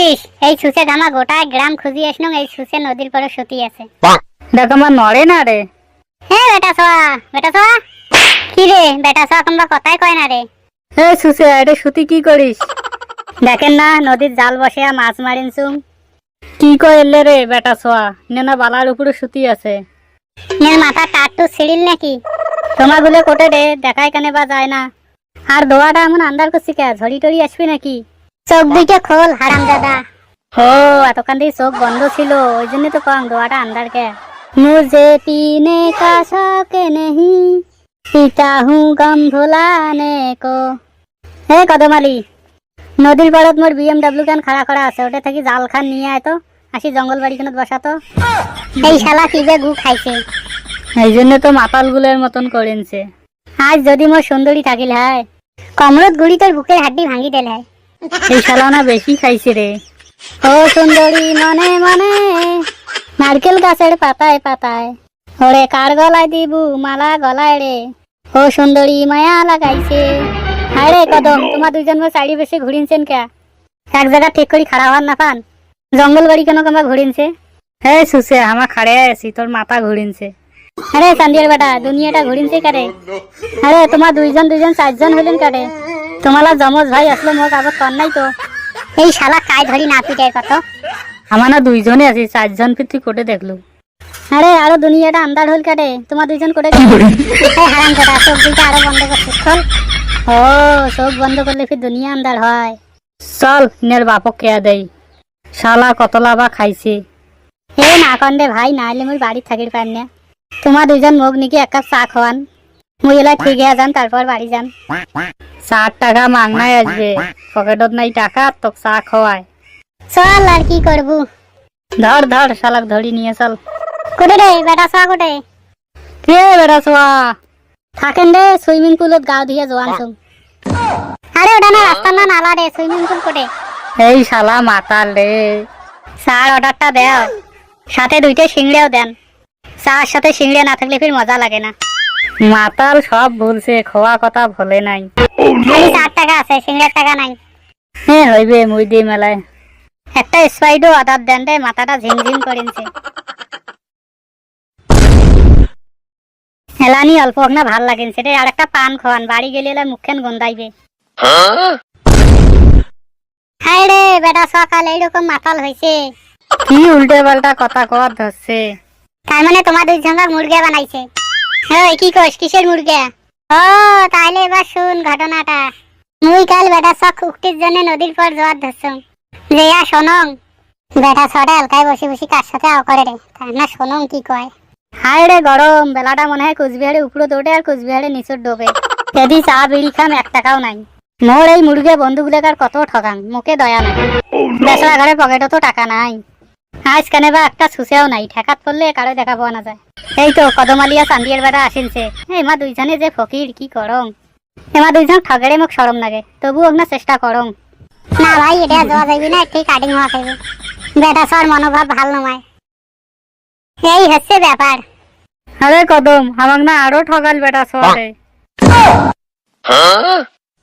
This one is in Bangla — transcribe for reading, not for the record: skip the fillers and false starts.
দেখিস এই ছুঁচে ধামা গোটা গ্রাম খুঁজি আসনু এই ছুঁচে নদীর পরে সতী আছে। দেখ আমার নড়ে না রে। হ্যাঁ বেটা সোয়া কি রে বেটা সোয়া তোমরা কথাই কয় না রে। হে সুসে এটা সুতি কি করিস? দেখেন না নদীর জাল বসিয়া মাছ মারিনছুম। কি কইলে রে বেটা সোয়া না বালার উপরে সুতি আছে। নের মাথা টাট্টু ছিড়িল নাকি? তোমার গুলো কোটে রে দেখাই কানে বা যায় না। আর দোয়াটা এমন আন্দার করছি কে ঝড়ি টড়ি আসবি নাকি? চোখ দুইটা খোল হারামজাদা। ও এতক্ষণ দিয়ে চোখ বন্ধ ছিল ওই জন্য তো কম দোয়াটা আন্দার কে। मुझे पीने का शौक नहीं पीता हूँ गम भुलाने को। হে কদমালি নদীর পাড়ত মোর BMW খান খাড়া করা আছে ওটা থেকে জাল খান নিয়ে আয় তো আসি জঙ্গল বাড়ি খানত বসাতো। এই শালা কি যে গু খাইছে এই জন্য তো মাতাল গুলের মতন করেনছে। আজ যদি মোর সুন্দরী থাকিল হয় কমরত গুড়ি তোর বুকের হাড্ডি ভাঙি দিল হয়। এই শালা না বেশি খাইছে রে। ও সুন্দরী মনে মনে নারকেল গাছের পাতায় পাতায় ওরে কার গলায় দিবু মালা গলায় রে। ও সুন্দরী মায়া লাগাইছে। হায় রে কদম তোমার দুইজন চারি বেশি ঘুরিনছেন কে? এক জায়গা ঠিক করে খাড়া হওয়ার না পান জঙ্গল বাড়ি কেন কমা ঘুরিনছে? হে সুসে আমার খাড়ে আছি তোর মাথা ঘুরিনছে। আরে চান্দিয়ার বেটা দুনিয়াটা ঘুরিনছে কারে? আরে তোমার দুইজন চারজন হইলেন কারে? তোমালা জমজ ভাই আসলো মোর কাগজ কর নাই তো। এই শালা কায় ধরি না পিটায় কত। আমার না দুইজনে আছি চারজন পিতৃ কোটে দেখলু। আরে আরো দুনিয়াটা আন্দার হল কাটে তোমার দুইজন করে হারাম কাটা চোখ দুইটা আরো বন্ধ করছিস চল। ও চোখ বন্ধ করলে ফির দুনিয়া আন্দার হয়। চল নের বাপক কেয়া দেই শালা কতলা বা খাইছে। হে না কন্দে ভাই না হলে মুই বাড়ি থাকির পার না। তোমার দুইজন মুখ নিকি এক কাপ চা খাওয়ান মুই এলাই ঠিক হয়ে যান তারপর বাড়ি যান। 60 টাকা মাংনাই আসবে পকেটত নাই টাকা তোক চা খাওয়ায়। চল আর কি করবু। ধর ধর শালাক ধরি নিয়ে চল। কোটে রে বেটা চা কোটে? কে বেটা ছোয়া? থাকেন রে সুইমিং পুলত গাও দিয়ে জোয়ান চুম। আরে ওটা না রাস্তা না নালা রে সুইমিং পুল কোটে? এই শালা মাতাল রে। চার অর্ডারটা দেও সাথে দুইটা সিংড়েও দেন। চার সাথে সিংড়ে না থাকলে ফির মজা লাগে না। মাতাল সব ভুলছে খোয়া কথা ভুলে নাই। 4 টাকা আছে সিংড়ের টাকা নাই। হ্যাঁ হইবে মুই দি মেলায়। একটা স্পাইডও অর্ডার দেন রে মাথাটা ঝিমঝিম করিনছে। হেলানি অল্প না ভাল লাগিনছে রে আর একটা পান খাওয়ান বাড়ি গেলে মুখখান গন্ধাইবে। হায় রে বেটা সকাল এইরকম মাতাল হয়েছে। কি উল্টে পাল্টা কথা কওয়ার ধরছে। তার মানে তোমার দুই ঝঙ্গা মুরগিয়া বানাইছে? হ্যাঁ কি কস কিসের মুরগিয়া? ও তাইলে এবার শুন ঘটনাটা। মুই কাল বেটা সক উক্তির জন্য নদীর পর জোয়ার ধরছুম। রেয়া শোনং বেটা ছড়া এলকায় বসে বসে কার সাথে আও করে রে তাই না শোনং কি কয়। হায় রে গরম বেলাটা মনে হয় কুচবিহারে উপরে দৌড়ে আর কুচবিহারে নিচুর ডোবে। যদি চা বিড়ি খাম 1 টাকাও নাই। মোর এই মুরগিয়া বন্ধুগুলাকার কত ঠকাং মুখে দয়া নাই। বেসরা ঘরে পকেটও তো টাকা নাই। আজ কেনে বা একটা ছুঁচেও নাই ঠেকাত পড়লে কারো দেখা পাওয়া না যায়। এই তো কদমালিয়া চান্দিয়ার বেড়া আসিনছে। এমা দুইজনে যে ফকির কি করং। এমা দুইজন ঠগেরে মোক শরম লাগে তবু ওগনা চেষ্টা করং। না ভাই এটা যাওয়া যাইবি না ঠিক কাটিং হওয়া খাইবে। বেটা সর মনোভাব ভাল নয়। এই হচ্ছে ব্যাপার। আরে কদম আমাক না আরো ঠগাল বেটা সরে।